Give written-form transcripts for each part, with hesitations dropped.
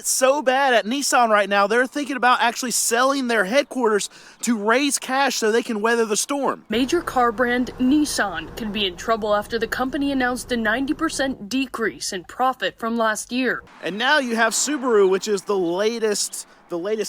It's so bad at Nissan right now, they're thinking about actually selling their headquarters to raise cash so they can weather the storm. Major car brand Nissan could be in trouble after the company announced a 90% decrease in profit from last year. And now you have Subaru, which is the latest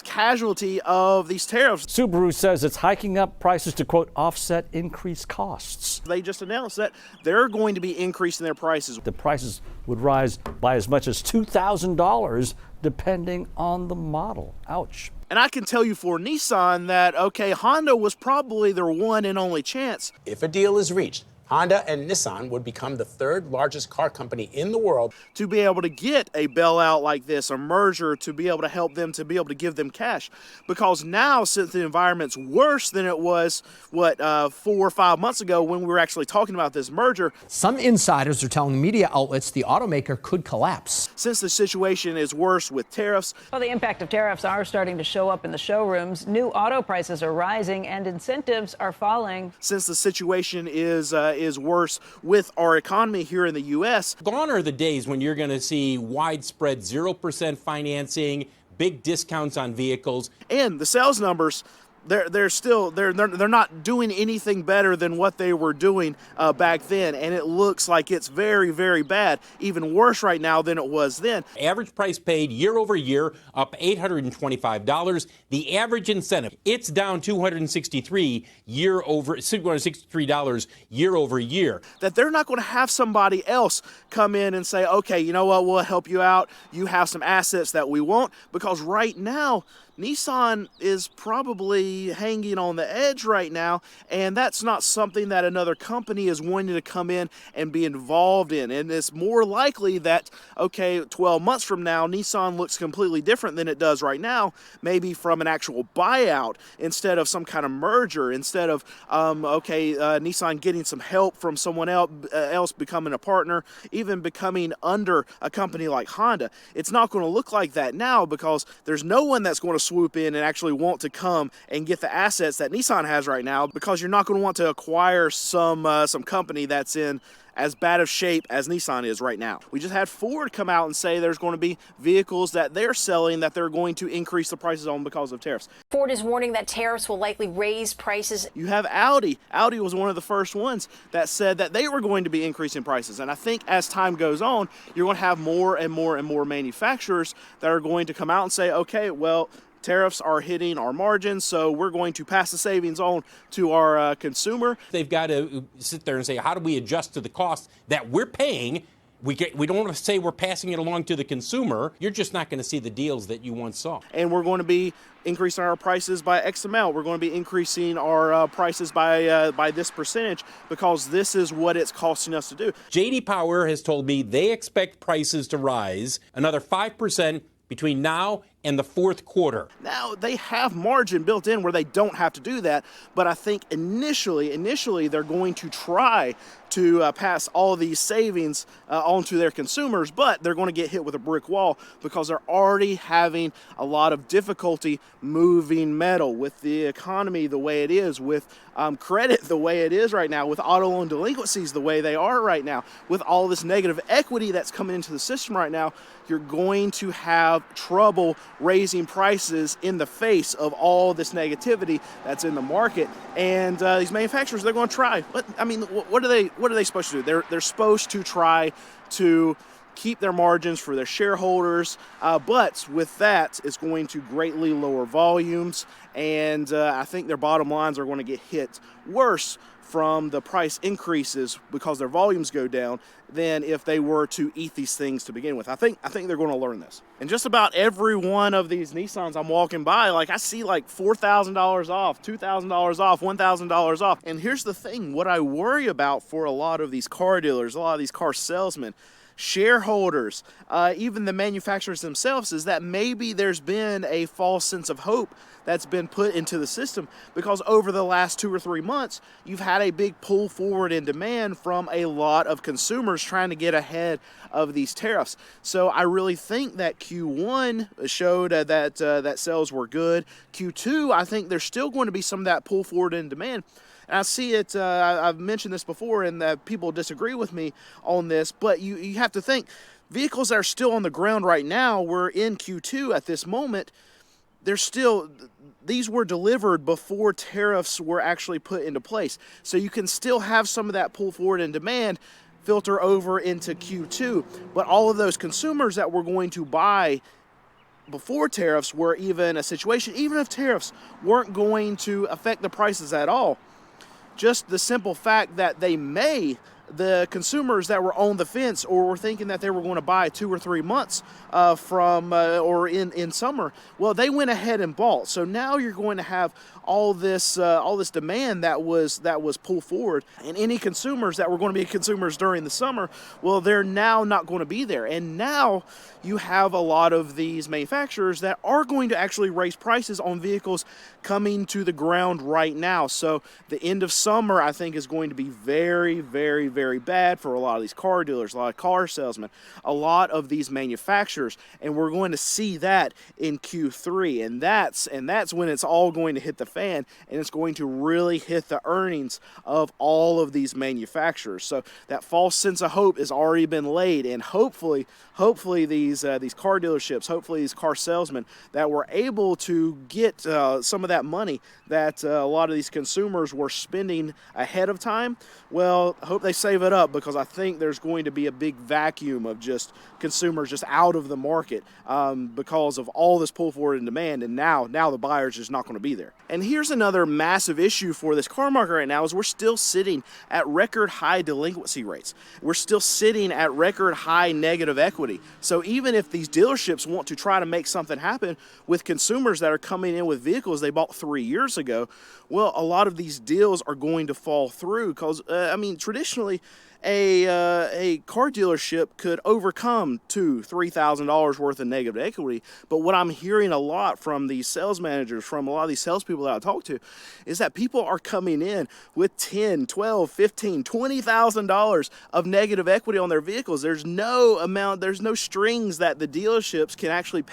casualty of these tariffs. Subaru says it's hiking up prices to, quote, offset increased costs. They just announced that they're going to be increasing their prices. The prices would rise by as much as $2,000 depending on the model. Ouch. And I can tell you for Nissan that, okay, Honda was probably their one and only chance. If a deal is reached, Honda and Nissan would become the third largest car company in the world. To be able to get a bailout like this, a merger, to be able to help them, to be able to give them cash. Because now, since the environment's worse than it was, 4 or 5 months ago when we were actually talking about this merger. Some insiders are telling media outlets the automaker could collapse. Since the situation is worse with tariffs. Well, the impact of tariffs are starting to show up in the showrooms. New auto prices are rising and incentives are falling. Since the situation is worse with our economy here in the U.S. Gone are the days when you're going to see widespread 0% financing, big discounts on vehicles. And the sales numbers, they're not doing anything better than what they were doing back then, and it looks like it's very, very bad, even worse right now than it was then. Average price paid year over year up $825. The average incentive, it's down $263 year over year. That they're not going to have somebody else come in and say, okay, you know what, we'll help you out. You have some assets that we want, because right now Nissan is probably hanging on the edge right now, and that's not something that another company is wanting to come in and be involved in. And it's more likely that, okay, 12 months from now, Nissan looks completely different than it does right now, maybe from an actual buyout instead of some kind of merger, instead of, Nissan getting some help from someone else becoming a partner, even becoming under a company like Honda. It's not going to look like that now, because there's no one that's going to swoop in and actually want to come and get the assets that Nissan has right now, because you're not going to want to acquire some company that's in as bad of shape as Nissan is right now. We just had Ford come out and say there's going to be vehicles that they're selling that they're going to increase the prices on because of tariffs. Ford is warning that tariffs will likely raise prices. You have Audi. Audi was one of the first ones that said that they were going to be increasing prices. And I think as time goes on, you're going to have more and more and more manufacturers that are going to come out and say, okay, well, tariffs are hitting our margins, so we're going to pass the savings on to our consumer. They've got to sit there and say, how do we adjust to the cost that we're paying? We don't want to say we're passing it along to the consumer. You're just not going to see the deals that you once saw. And we're going to be increasing our prices by X amount. We're going to be increasing our prices by this percentage, because this is what it's costing us to do. J.D. Power has told me they expect prices to rise another 5% between now and the fourth quarter. Now, they have margin built in where they don't have to do that, but I think initially they're going to try to pass all these savings on to their consumers, but they're going to get hit with a brick wall, because they're already having a lot of difficulty moving metal with the economy the way it is, with credit the way it is right now, with auto loan delinquencies the way they are right now, with all this negative equity that's coming into the system right now. You're going to have trouble raising prices in the face of all this negativity that's in the market. And these manufacturers, they're going to try. But I mean, what are they supposed to do? They're supposed to try to keep their margins for their shareholders, but with that, it's going to greatly lower volumes, and I think their bottom lines are going to get hit worse from the price increases because their volumes go down than if they were to eat these things to begin with. I think they're going to learn this. And just about every one of these Nissans I'm walking by, like, I see like $4,000 off, $2,000 off, $1,000 off. And here's the thing, what I worry about for a lot of these car dealers, a lot of these car salesmen, shareholders, even the manufacturers themselves, is that maybe there's been a false sense of hope that's been put into the system, because over the last 2 or 3 months, you've had a big pull forward in demand from a lot of consumers trying to get ahead of these tariffs. So I really think that Q1 showed that sales were good. Q2, I think there's still going to be some of that pull forward in demand. And I see it, I've mentioned this before, and people disagree with me on this, but you have to think, vehicles that are still on the ground right now, we're in Q2 at this moment, these were delivered before tariffs were actually put into place. So you can still have some of that pull forward in demand filter over into Q2. But all of those consumers that were going to buy before tariffs were even a situation, even if tariffs weren't going to affect the prices at all, just the simple fact that the consumers that were on the fence or were thinking that they were going to buy 2 or 3 months or in summer, well, they went ahead and bought. So now you're going to have all this demand that was pulled forward, and any consumers that were going to be consumers during the summer, well, they're now not going to be there. And now you have a lot of these manufacturers that are going to actually raise prices on vehicles coming to the ground right now. So the end of summer, I think, is going to be very, very, very bad for a lot of these car dealers, a lot of car salesmen, a lot of these manufacturers, and we're going to see that in Q3, and that's when it's all going to hit the fan, and it's going to really hit the earnings of all of these manufacturers. So that false sense of hope has already been laid, and hopefully these car dealerships, hopefully these car salesmen that were able to get some of that money that a lot of these consumers were spending ahead of time, well, I hope they save it up, because I think there's going to be a big vacuum of just consumers just out of the market because of all this pull forward in demand, and now the buyer's just not going to be there. And here's another massive issue for this car market right now is we're still sitting at record high delinquency rates. We're still sitting at record high negative equity. So even if these dealerships want to try to make something happen with consumers that are coming in with vehicles they bought 3 years ago, well, a lot of these deals are going to fall through because, traditionally, a car dealership could overcome $2,000-$3,000 worth of negative equity. But what I'm hearing a lot from these sales managers, from a lot of these salespeople that I talk to, is that people are coming in with $10,000, $12,000, $15,000, $20,000 of negative equity on their vehicles. There's no strings that the dealerships can actually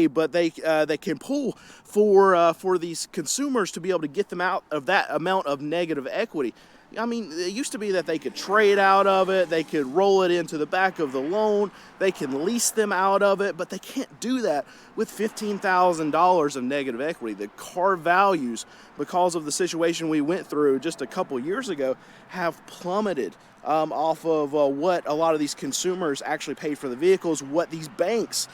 but they can pull for these consumers to be able to get them out of that amount of negative equity. I mean, it used to be that they could trade out of it, they could roll it into the back of the loan, they can lease them out of it, but they can't do that with $15,000 of negative equity. The car values, because of the situation we went through just a couple years ago, have plummeted off of what a lot of these consumers actually paid for the vehicles. What these banks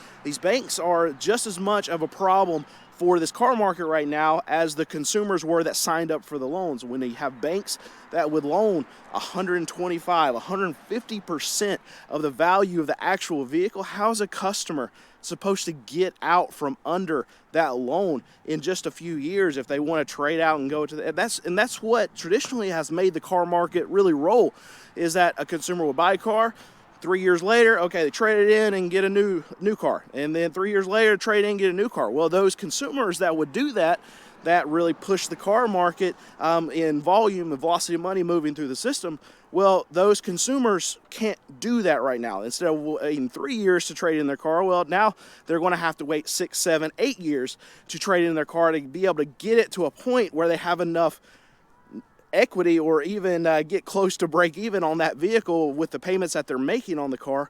are just as much of a problem for this car market right now as the consumers were that signed up for the loans. When they have banks that would loan 125, 150% of the value of the actual vehicle, how's a customer supposed to get out from under that loan in just a few years if they want to trade out and go to that's what traditionally has made the car market really roll, is that a consumer would buy a car, 3 years later, okay, they trade it in and get a new car. And then 3 years later, trade in and get a new car. Well, those consumers that would do that really push the car market in volume and velocity of money moving through the system. Well, those consumers can't do that right now. Instead of waiting 3 years to trade in their car, well, now they're going to have to wait 6, 7, 8 years to trade in their car to be able to get it to a point where they have enough equity or even get close to break even on that vehicle with the payments that they're making on the car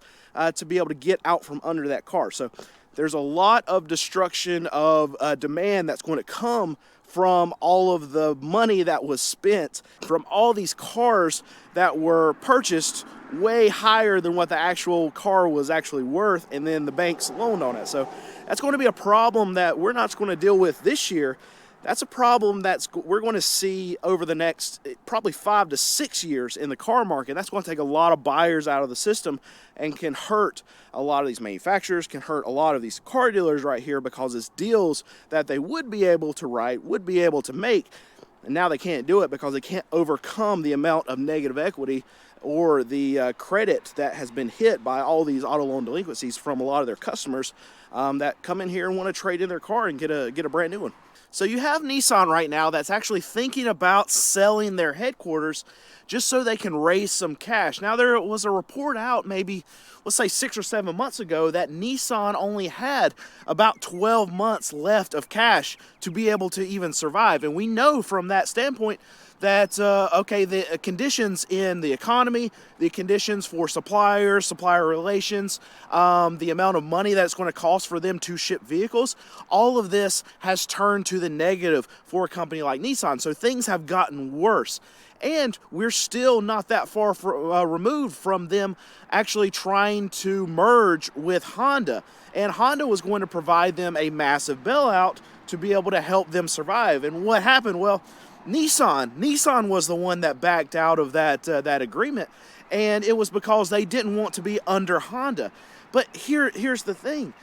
to be able to get out from under that car. So there's a lot of destruction of demand that's going to come from all of the money that was spent from all these cars that were purchased way higher than what the actual car was actually worth, and then the banks loaned on it. So that's going to be a problem that we're not going to deal with this year. That's a problem we're going to see over the next probably 5 to 6 years in the car market. That's going to take a lot of buyers out of the system and can hurt a lot of these manufacturers, can hurt a lot of these car dealers right here, because it's deals that they would be able to write, would be able to make, and now they can't do it because they can't overcome the amount of negative equity or the credit that has been hit by all these auto loan delinquencies from a lot of their customers that come in here and want to trade in their car and get a brand new one. So you have Nissan right now that's actually thinking about selling their headquarters just so they can raise some cash. Now, there was a report out maybe, let's say 6 or 7 months ago, that Nissan only had about 12 months left of cash to be able to even survive. And we know from that standpoint that, okay, the conditions in the economy, the conditions for suppliers, supplier relations, the amount of money that it's going to cost for them to ship vehicles, all of this has turned to the negative for a company like Nissan. So things have gotten worse. And we're still not that far removed from them actually trying to merge with Honda. And Honda was going to provide them a massive bailout to be able to help them survive. And what happened? Well, Nissan was the one that backed out of that agreement, and it was because they didn't want to be under Honda. But here's the thing: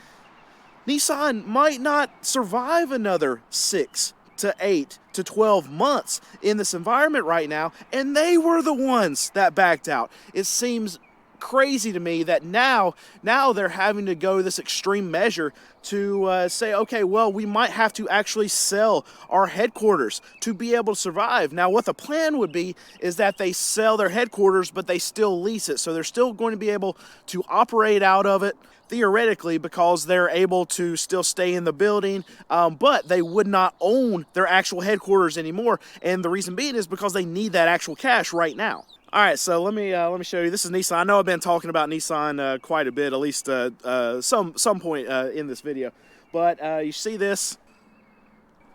Nissan might not survive another 6 to 8 to 12 months in this environment right now, and they were the ones that backed out. It seems crazy to me that now they're having to go this extreme measure to say, okay, well, we might have to actually sell our headquarters to be able to survive. Now, what the plan would be is that they sell their headquarters, but they still lease it. So they're still going to be able to operate out of it, theoretically, because they're able to still stay in the building, but they would not own their actual headquarters anymore. And the reason being is because they need that actual cash right now. All right, so let me show you. This is Nissan. I know I've been talking about Nissan quite a bit, at least some point in this video. But you see this?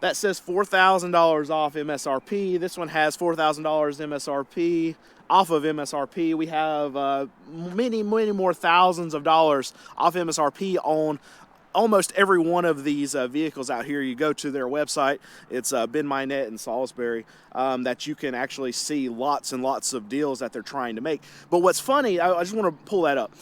That says $4,000 off MSRP. This one has $4,000 MSRP off of MSRP. We have many more thousands of dollars off MSRP on almost every one of these vehicles out here. You go to their website, it's Ben Minette in Salisbury, that you can actually see lots and lots of deals that they're trying to make. But what's funny, I just want to pull that up.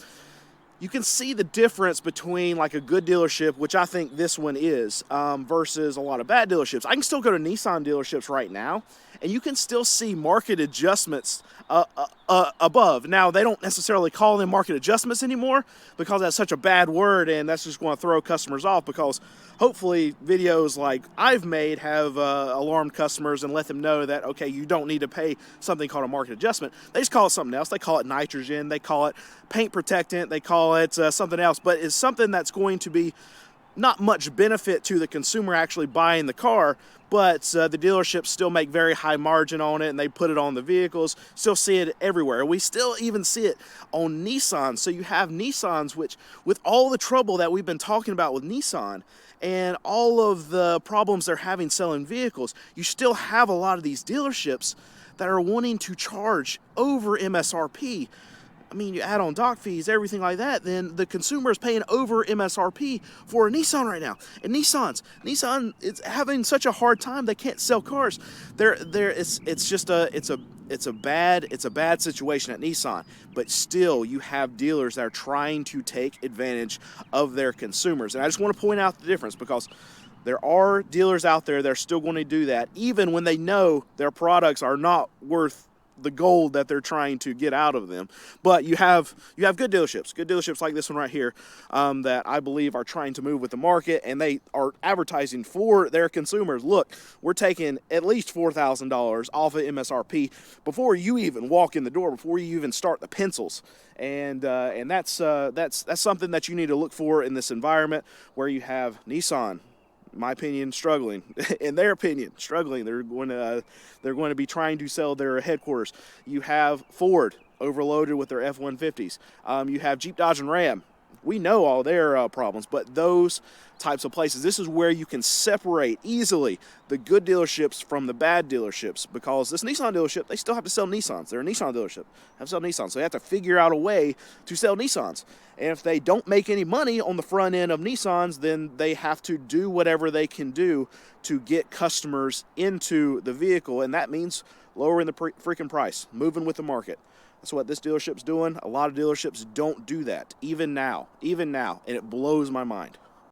You can see the difference between like a good dealership, which I think this one is, versus a lot of bad dealerships. I can still go to Nissan dealerships right now, and you can still see market adjustments above. Now, they don't necessarily call them market adjustments anymore because that's such a bad word, and that's just going to throw customers off, because hopefully videos like I've made have alarmed customers and let them know that, okay, you don't need to pay something called a market adjustment. They just call it something else. They call it nitrogen. They call it paint protectant. They call it something else, but it's something that's going to be not much benefit to the consumer actually buying the car, but the dealerships still make very high margin on it, and they put it on the vehicles. Still see it everywhere. We still even see it on Nissan. So you have Nissans, which, with all the trouble that we've been talking about with Nissan and all of the problems they're having selling vehicles, you still have a lot of these dealerships that are wanting to charge over MSRP. I mean, you add on dock fees, everything like that, then the consumer is paying over MSRP for a Nissan right now. And Nissan is having such a hard time, they can't sell cars. It's a bad situation at Nissan. But still, you have dealers that are trying to take advantage of their consumers. And I just want to point out the difference, because there are dealers out there that are still going to do that, even when they know their products are not worth the gold that they're trying to get out of them. But you have good dealerships like this one right here, that I believe are trying to move with the market, and they are advertising for their consumers. Look, we're taking at least $4,000 off of MSRP before you even walk in the door, before you even start the pencils. And that's something that you need to look for in this environment where you have Nissan, in my opinion, struggling. In their opinion, struggling. They're going to be trying to sell their headquarters. You have Ford overloaded with their F-150s. You have Jeep, Dodge, and Ram. We know all their problems, but those types of places, this is where you can separate easily the good dealerships from the bad dealerships, because this Nissan dealership, they still have to sell Nissans. They're a Nissan dealership, have to sell Nissans, so they have to figure out a way to sell Nissans. And if they don't make any money on the front end of Nissans, then they have to do whatever they can do to get customers into the vehicle, and that means lowering the freaking price, moving with the market. That's what this dealership's doing. A lot of dealerships don't do that, even now, and it blows my mind.